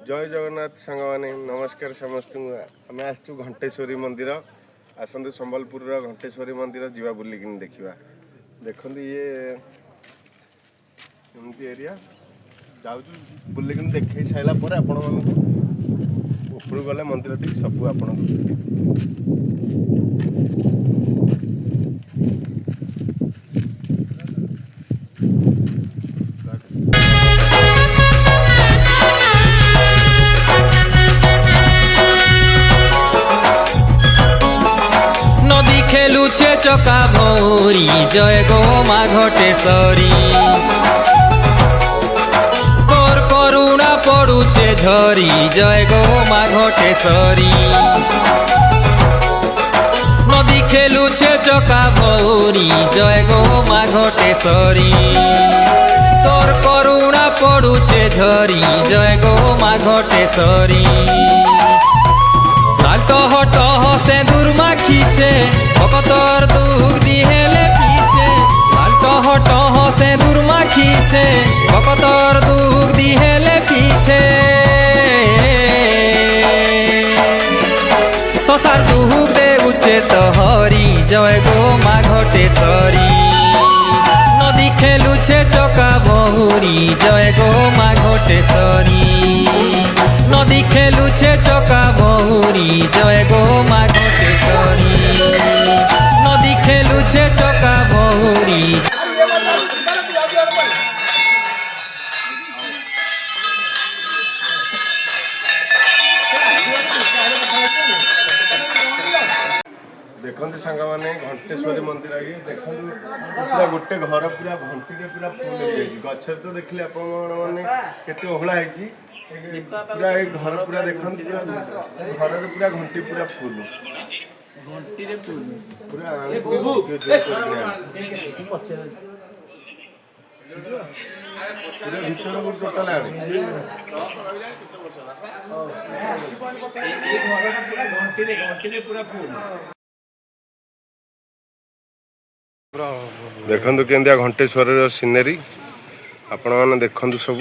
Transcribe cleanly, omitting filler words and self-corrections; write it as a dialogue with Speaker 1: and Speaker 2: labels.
Speaker 1: जय जगन्नाथ सांग मैंने नमस्कार समस्त आम आसचु घंटेश्वरी मंदिर आसतु संबलपुर घंटेश्वरी मंदिर जीवा बुलिक देखा देखते ये एमती एरिया जाऊँ बुलिक देख सारापर आपण ऊपर गले मंदिर टी सब आप
Speaker 2: खेलुचे चका भौरी जय गो मा घटेश्वरी तोर करुणा पड़ुचे झरी जय गो मा घटेश्वरी नदी खेलुचे चका भौरी जय गो मा घटेश्वरी तोर करुणा पड़ुचे झरी जय गो मा घटेश्वरी टह टह से दुर्माखीचे भगतर दुख दिहेले पीछे टह टह से दुर्माखीचे भगतर दुख दिहेले पीछे संसार दुख देउचे तहरी जय गो मा घटेश्वरी नदी खेलुचे चका बहुरी जय गो मा घटेश्वरी नदी खेलुचे चका बहुरी जय गो मा घटेश्वरी नदी खेलुचे चका बहुरी
Speaker 1: देखते सांग मैंने घंटेश्वरी मंदिर आगे देखते पूरा गोटे घर पूरा घंटी पूरा फुल हो गचर तो देखिए आपने ओहला है पूरा घर पूरा देखते पूरा घर पूरा घंटी पूरा फुल पूरा भीतर को टोटाल देखु केंदिया घंटेश्वर सीनेरी आपण मैंने देखु सब